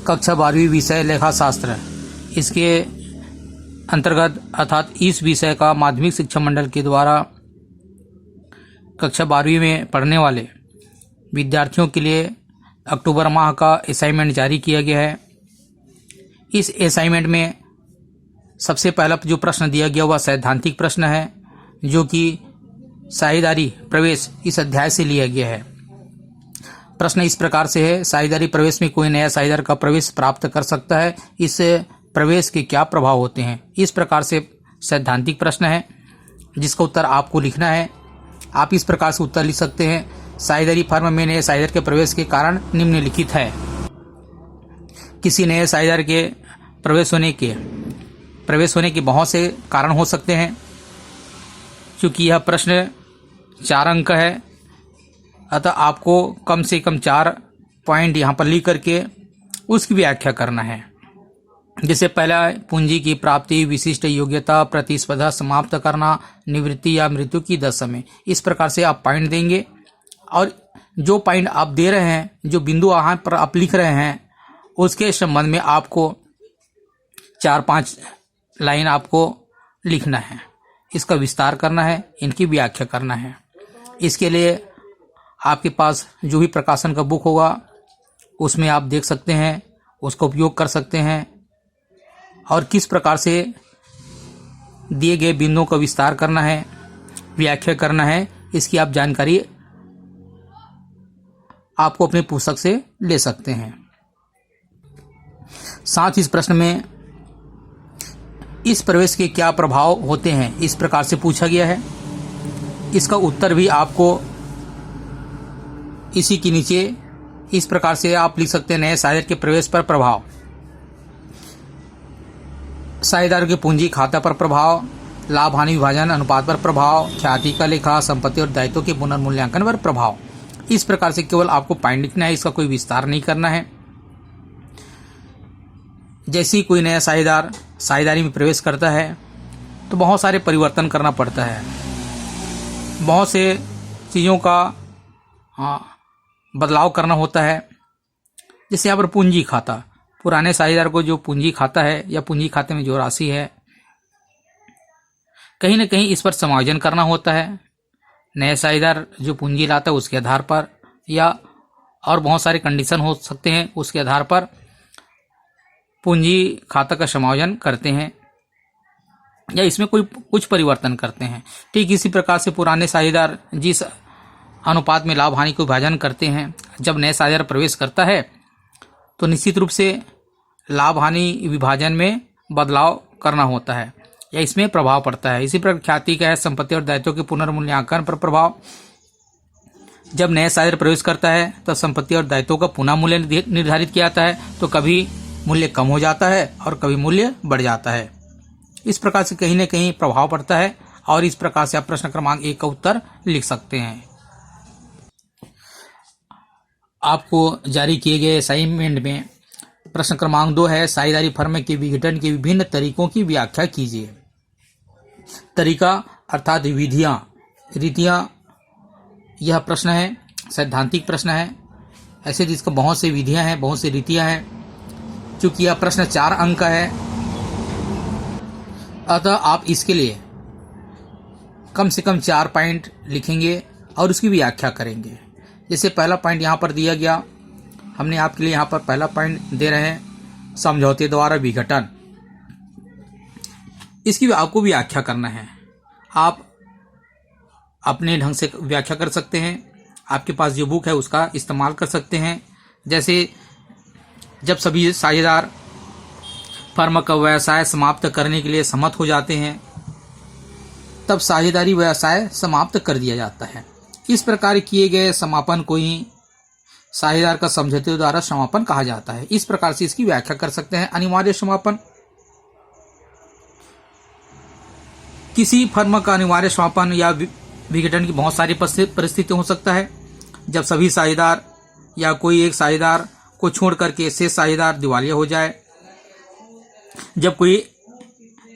कक्षा 12वीं विषय लेखा शास्त्र, इसके अंतर्गत अर्थात इस विषय का माध्यमिक शिक्षा मंडल के द्वारा कक्षा 12वीं में पढ़ने वाले विद्यार्थियों के लिए अक्टूबर माह का असाइनमेंट जारी किया गया है। इस असाइनमेंट में सबसे पहला जो प्रश्न दिया गया वह सैद्धांतिक प्रश्न है, जो कि साझेदारी प्रवेश इस अध्याय से लिया गया है। प्रश्न इस प्रकार से है, साझेदारी प्रवेश में कोई नया साझेदार का प्रवेश प्राप्त कर सकता है, इस प्रवेश के क्या प्रभाव होते हैं। इस प्रकार से सैद्धांतिक प्रश्न है जिसका उत्तर आपको लिखना है। आप इस प्रकार से उत्तर लिख सकते हैं, साझेदारी फर्म में नए साझेदार के प्रवेश के कारण निम्नलिखित है। किसी नए साझेदार के प्रवेश होने के बहुत से कारण हो सकते हैं। चूंकि यह प्रश्न 4 अंक है, अतः आपको कम से कम 4 पॉइंट यहाँ पर लिख करके उसकी व्याख्या करना है। जैसे पहला, पूंजी की प्राप्ति, विशिष्ट योग्यता, प्रतिस्पर्धा समाप्त करना, निवृत्ति या मृत्यु की दर समय। इस प्रकार से आप पॉइंट देंगे और जो पॉइंट आप दे रहे हैं, जो बिंदु यहाँ पर आप लिख रहे हैं, उसके संबंध में आपको 4-5 लाइन आपको लिखना है, इसका विस्तार करना है, इनकी व्याख्या करना है। इसके लिए आपके पास जो भी प्रकाशन का बुक होगा उसमें आप देख सकते हैं, उसका उपयोग कर सकते हैं और किस प्रकार से दिए गए बिंदुओं का विस्तार करना है, व्याख्या करना है, इसकी आप जानकारी आपको अपने पुस्तक से ले सकते हैं। साथ ही इस प्रश्न में इस प्रवेश के क्या प्रभाव होते हैं, इस प्रकार से पूछा गया है। इसका उत्तर भी आपको इसी के नीचे इस प्रकार से आप लिख सकते हैं, नए साझेदार के प्रवेश पर प्रभाव, साझेदार के पूंजी खाता पर प्रभाव, लाभ हानि विभाजन अनुपात पर प्रभाव, ख्याति का लेखा, संपत्ति और दायित्व के पुनर्मूल्यांकन पर प्रभाव। इस प्रकार से केवल आपको पॉइंट लिखना है, इसका कोई विस्तार नहीं करना है। जैसे ही कोई नया साझेदार साझेदारी में प्रवेश करता है तो बहुत सारे परिवर्तन करना पड़ता है, बहुत से चीज़ों का बदलाव करना होता है। जैसे यहाँ पर पूंजी खाता, पुराने साझेदार को जो पूंजी खाता है या पूंजी खाते में जो राशि है, कहीं ना कहीं इस पर समायोजन करना होता है। नए साझेदार जो पूंजी लाता है उसके आधार पर, या और बहुत सारे कंडीशन हो सकते हैं, उसके आधार पर पूंजी खाता का समायोजन करते हैं या इसमें कुछ परिवर्तन करते हैं। ठीक इसी प्रकार से पुराने साझेदार जिस अनुपात में लाभ हानि को विभाजन करते हैं, जब नए साझेदार प्रवेश करता है तो निश्चित रूप से लाभ हानि विभाजन में बदलाव करना होता है या इसमें प्रभाव पड़ता है। इसी प्रकार ख्याति का है, संपत्ति और दायित्व के पुनर्मूल्यांकन पर प्रभाव। जब नए साझेदार प्रवेश करता है तो संपत्ति और दायित्व का पुनः मूल्य निर्धारित किया जाता है, तो कभी मूल्य कम हो जाता है और कभी मूल्य बढ़ जाता है। इस प्रकार से कहीं न कहीं प्रभाव पड़ता है और इस प्रकार से आप प्रश्न क्रमांक 1 का उत्तर लिख सकते हैं। आपको जारी किए गए असाइनमेंट में प्रश्न क्रमांक 2 है, साझेदारी फर्म के विघटन के विभिन्न तरीकों की व्याख्या कीजिए। तरीका अर्थात विधियां, रीतियां, यह प्रश्न है, सैद्धांतिक प्रश्न है। ऐसे जिसका बहुत से विधियां हैं, बहुत सी रीतियां हैं। चूंकि यह प्रश्न 4 अंक का है, अतः आप इसके लिए कम से कम 4 पॉइंट लिखेंगे और उसकी व्याख्या करेंगे। जैसे पहला पॉइंट यहाँ पर दिया गया, हमने आपके लिए यहाँ पर पहला पॉइंट दे रहे हैं, समझौते द्वारा विघटन। इसकी आपको व्याख्या करना है, आप अपने ढंग से व्याख्या कर सकते हैं। आपके पास जो बुक है उसका इस्तेमाल कर सकते हैं। जैसे जब सभी साझेदार फर्म का व्यवसाय समाप्त करने के लिए सहमत हो जाते हैं, तब साझेदारी व्यवसाय समाप्त कर दिया जाता है। इस प्रकार किए गए समापन को ही साझेदार का समझौते द्वारा समापन कहा जाता है। इस प्रकार से इसकी व्याख्या कर सकते हैं। अनिवार्य समापन, किसी फर्म का अनिवार्य समापन या विघटन की बहुत सारी परिस्थिति हो सकता है। जब सभी साझेदार या कोई एक साझेदार को छोड़ करके शेष साझेदार दिवालिया हो जाए, जब कोई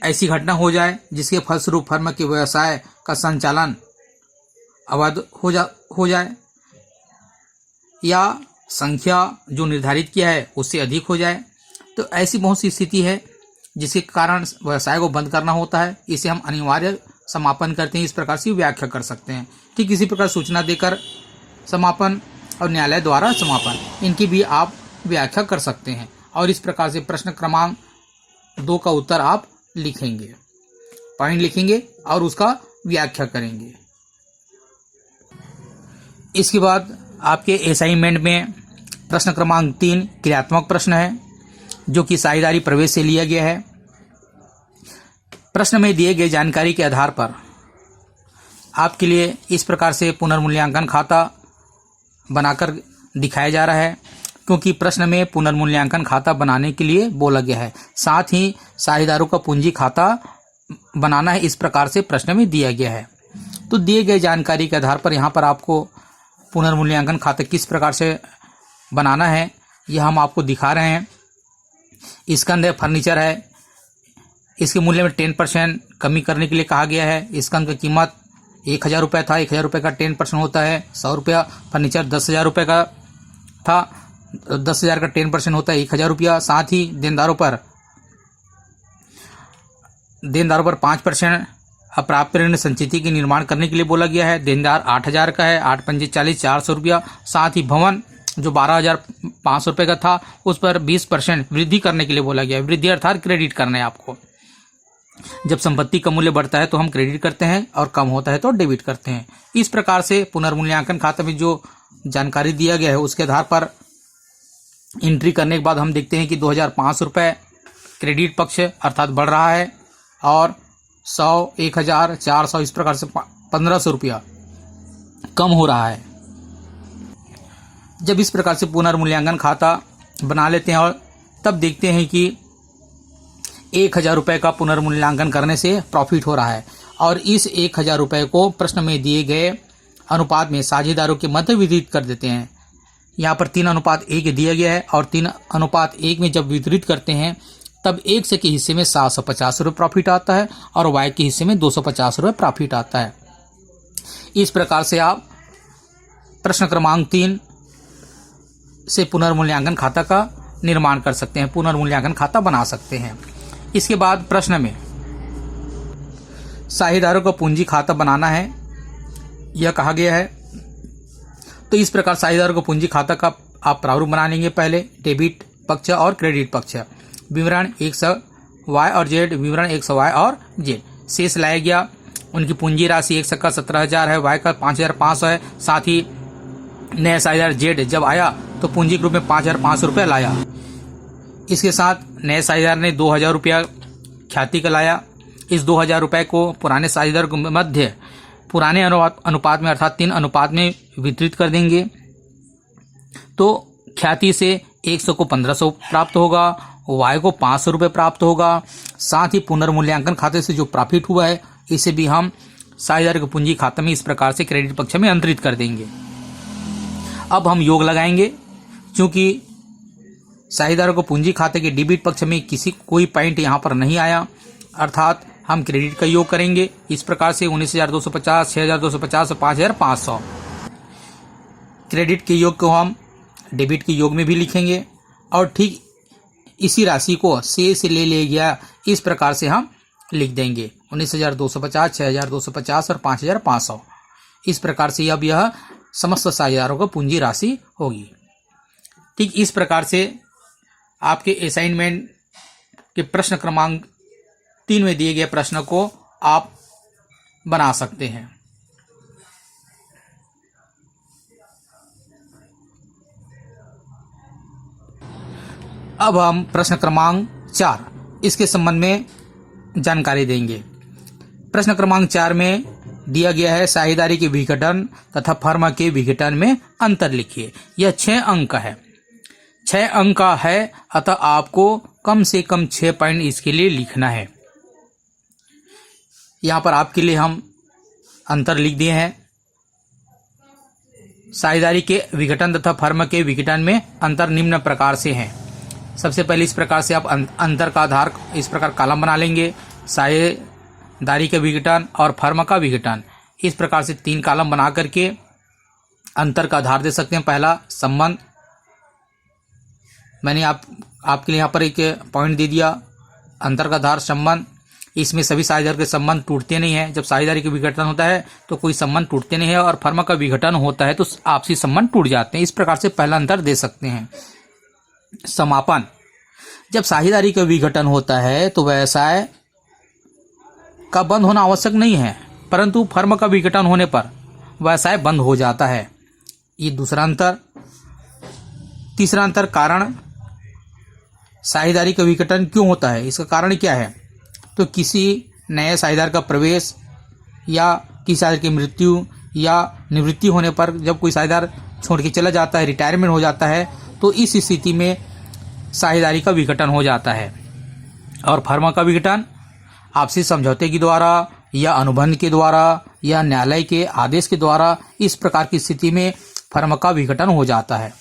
ऐसी घटना हो जाए जिसके फलस्वरूप फर्म के व्यवसाय का संचालन अवैध हो जाए, या संख्या जो निर्धारित किया है उससे अधिक हो जाए। तो ऐसी बहुत सी स्थिति है जिसके कारण व्यवसाय को बंद करना होता है, इसे हम अनिवार्य समापन करते हैं। इस प्रकार से व्याख्या कर सकते हैं। ठीक इसी प्रकार सूचना देकर समापन और न्यायालय द्वारा समापन, इनकी भी आप व्याख्या कर सकते हैं। और इस प्रकार से प्रश्न क्रमांक 2 का उत्तर आप लिखेंगे, पॉइंट लिखेंगे और उसका व्याख्या करेंगे। इसके बाद आपके असाइनमेंट में प्रश्न क्रमांक 3 क्रियात्मक प्रश्न है, जो कि साझेदारी प्रवेश से लिया गया है। प्रश्न में दिए गए जानकारी के आधार पर आपके लिए इस प्रकार से पुनर्मूल्यांकन खाता बनाकर दिखाया जा रहा है, क्योंकि प्रश्न में पुनर्मूल्यांकन खाता बनाने के लिए बोला गया है। साथ ही साझेदारों का पूंजी खाता बनाना है, इस प्रकार से प्रश्न में दिया गया है। तो दिए गए जानकारी के आधार पर यहाँ पर आपको पुनर्मूल्यांकन खाता किस प्रकार से बनाना है यह हम आपको दिखा रहे हैं। इसके अंदर फर्नीचर है, इसके मूल्य में 10% कमी करने के लिए कहा गया है। इसका अंदर कीमत 1000 रुपये था, 1000 रुपये का 10% होता है 100 रुपया। फर्नीचर 10,000 रुपये का था, 10,000 का 10% होता है 1000 रुपया। साथ ही देनदारों पर 5% अप्राप्त ऋण संचिति के निर्माण करने के लिए बोला गया है। देनदार 8000 का है, 8 पंजे 40, 400 रुपया। साथ ही भवन जो 12,500 रुपये का था उस पर 20% वृद्धि करने के लिए बोला गया है। वृद्धि अर्थात क्रेडिट करना है आपको। जब संपत्ति का मूल्य बढ़ता है तो हम क्रेडिट करते हैं और कम होता है तो डेबिट करते हैं। इस प्रकार से पुनर्मूल्यांकन खाते में जो जानकारी दिया गया है उसके आधार पर एंट्री करने के बाद हम देखते हैं कि 2,500 रुपये क्रेडिट पक्ष अर्थात बढ़ रहा है और 100, 1,000, 400 इस प्रकार से 1,500 रुपया कम हो रहा है। जब इस प्रकार से पुनर्मूल्यांकन खाता बना लेते हैं और तब देखते हैं कि 1,000 रुपये का पुनर्मूल्यांकन करने से प्रॉफिट हो रहा है और इस 1,000 रुपये को प्रश्न में दिए गए अनुपात में साझेदारों के मध्य वितरित कर देते हैं। यहाँ पर 3:1 दिया गया है और 3:1 में जब वितरित करते हैं तब X के हिस्से में 750 रुपये प्रॉफिट आता है और Y के हिस्से में 250 रुपये प्रॉफिट आता है। इस प्रकार से आप प्रश्न क्रमांक 3 से पुनर्मूल्यांकन खाता का निर्माण कर सकते हैं, पुनर्मूल्यांकन खाता बना सकते हैं। इसके बाद प्रश्न में साझेदारों का पूंजी खाता बनाना है यह कहा गया है। तो इस प्रकार साझेदारों को पूंजी खाता का आप प्रारूप बना लेंगे। पहले डेबिट पक्ष और क्रेडिट पक्ष, विवरण 100 Y और Z, विवरण 100 Y और Z। शेष लाया गया, उनकी पूंजी राशि 100 का 17,000 है, Y का 5,500 है। साथ ही नया साझेदार Z जब आया तो पूंजी के रूप में 5,500 रुपये लाया। इसके साथ नए साझेदार ने 2,000 रुपया ख्याति का लाया। इस 2,000 रुपये को पुराने साझेदार के मध्य पुराने अनुपात में अर्थात 3 में वितरित कर देंगे। तो ख्याति से 100 को 1,500 प्राप्त होगा, Y को 500 रुपये प्राप्त होगा। साथ ही पुनर्मूल्यांकन खाते से जो प्रॉफिट हुआ है इसे भी हम साझेदार के पूंजी खाते में इस प्रकार से क्रेडिट पक्ष में अंतरित कर देंगे। अब हम योग लगाएंगे, क्योंकि साझेदारों को पूंजी खाते के डेबिट पक्ष में कोई पॉइंट यहाँ पर नहीं आया, अर्थात हम क्रेडिट का योग करेंगे। इस प्रकार से 19,250, 6,250 और 5,500 क्रेडिट के योग को हम डेबिट के योग में भी लिखेंगे और ठीक इसी राशि को से ले गया इस प्रकार से हम लिख देंगे। 19,250, 6,250 और 5,500 इस प्रकार से अब यह समस्त साझेदारों को पूंजी राशि होगी। ठीक इस प्रकार से आपके असाइनमेंट के प्रश्न क्रमांक 3 में दिए गए प्रश्न को आप बना सकते हैं। अब हम प्रश्न क्रमांक 4 इसके संबंध में जानकारी देंगे। प्रश्न क्रमांक 4 में दिया गया है साझेदारी के विघटन तथा फर्म के विघटन में अंतर लिखिए। यह 6 अंक का है, 6 अंक का है, अतः आपको कम से कम 6 पॉइंट इसके लिए लिखना है। यहाँ पर आपके लिए हम अंतर लिख दिए हैं। साझेदारी के विघटन तथा फर्म के विघटन में अंतर निम्न प्रकार से हैं। सबसे पहले इस प्रकार से आप अंतर का आधार इस प्रकार कॉलम बना लेंगे, साझेदारी के विघटन और फर्म का विघटन। इस प्रकार से 3 कॉलम बना करके अंतर का आधार दे सकते हैं। पहला संबंध मैंने आपके लिए यहाँ पर एक पॉइंट दे दिया, अंतर्गतधार संबंध। इसमें सभी साझेदार के संबंध टूटते नहीं है। जब साझेदारी का विघटन होता है तो कोई संबंध टूटते नहीं है, और फर्म का विघटन होता है तो आपसी संबंध टूट जाते हैं। इस प्रकार से पहला अंतर दे सकते हैं। समापन, जब साझेदारी का विघटन होता है तो व्यवसाय का बंद होना आवश्यक नहीं है, परंतु फर्म का विघटन होने पर व्यवसाय बंद हो जाता है। ये दूसरा अंतर। तीसरा अंतर, कारण। साझेदारी का विघटन क्यों होता है, इसका कारण क्या है? तो किसी नए साझेदार का प्रवेश या किसी साझेदार की मृत्यु या निवृत्ति होने पर जब कोई साझेदार छोड़ के चला जाता है, रिटायरमेंट हो जाता है, तो इस स्थिति में साझेदारी का विघटन हो जाता है। और फर्म का विघटन आपसी समझौते के द्वारा या अनुबंध के द्वारा या न्यायालय के आदेश के द्वारा, इस प्रकार की स्थिति में फर्म का विघटन हो जाता है।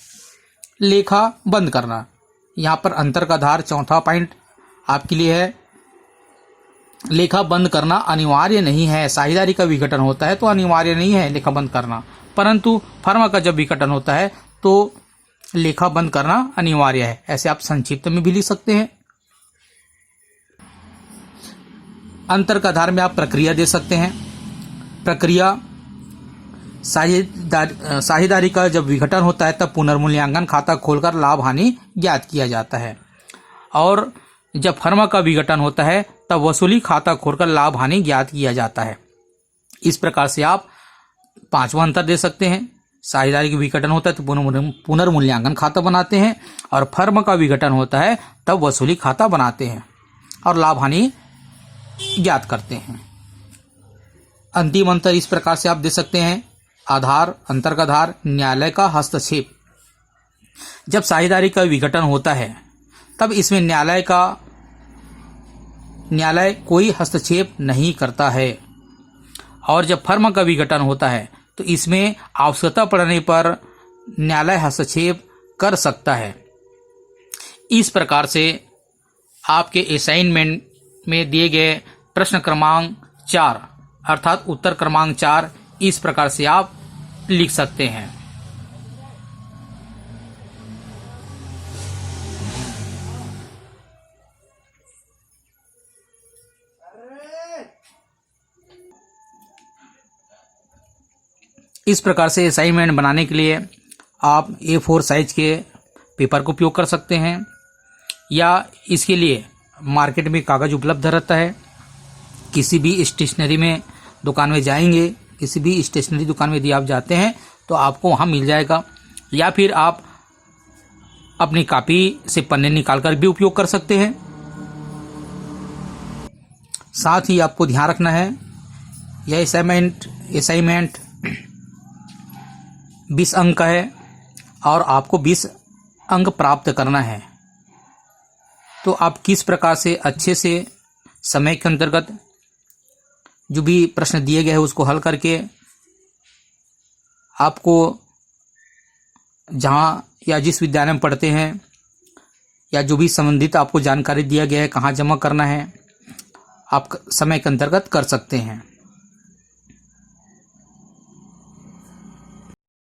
लेखा बंद करना, यहाँ पर अंतर का आधार चौथा पॉइंट आपके लिए है। लेखा बंद करना अनिवार्य नहीं है। साझेदारी का विघटन होता है तो अनिवार्य नहीं है लेखा बंद करना, परंतु फर्म का जब विघटन होता है तो लेखा बंद करना अनिवार्य है। ऐसे आप संक्षिप्त में भी लिख सकते हैं। अंतर का आधार में आप प्रक्रिया दे सकते हैं। प्रक्रिया, साझेदारी का जब विघटन होता है तब पुनर्मूल्यांकन खाता खोलकर लाभ हानि ज्ञात किया जाता है, और जब फर्म का विघटन होता है तब वसूली खाता खोलकर लाभ हानि ज्ञात किया जाता है। इस प्रकार से आप पांचवा अंतर दे सकते हैं। साझेदारी का विघटन होता है तो पुनर्मूल्यांकन खाता बनाते हैं, और फर्म का विघटन होता है तब वसूली खाता बनाते हैं और लाभ हानि ज्ञात करते हैं। अंतिम अंतर इस प्रकार से आप दे सकते हैं। आधार, अंतर का आधार, न्यायालय का हस्तक्षेप। जब साझेदारी का विघटन होता है तब इसमें न्यायालय कोई हस्तक्षेप नहीं करता है, और जब फर्म का विघटन होता है तो इसमें आवश्यकता पड़ने पर न्यायालय हस्तक्षेप कर सकता है। इस प्रकार से आपके असाइनमेंट में दिए गए प्रश्न क्रमांक 4 अर्थात उत्तर क्रमांक 4 इस प्रकार से आप लिख सकते हैं। इस प्रकार से असाइनमेंट बनाने के लिए आप A4 साइज के पेपर का उपयोग कर सकते हैं, या इसके लिए मार्केट में कागज उपलब्ध रहता है। किसी भी स्टेशनरी में दुकान में जाएंगे, किसी भी स्टेशनरी दुकान में यदि आप जाते हैं तो आपको वहाँ मिल जाएगा, या फिर आप अपनी कॉपी से पन्ने निकालकर भी उपयोग कर सकते हैं। साथ ही आपको ध्यान रखना है, यह असाइनमेंट 20 अंक का है और आपको 20 अंक प्राप्त करना है। तो आप किस प्रकार से अच्छे से समय के अंतर्गत जो भी प्रश्न दिए गए हैं उसको हल करके आपको जहाँ या जिस विद्यालय में पढ़ते हैं या जो भी संबंधित आपको जानकारी दिया गया है कहाँ जमा करना है, आप समय के अंतर्गत कर सकते हैं।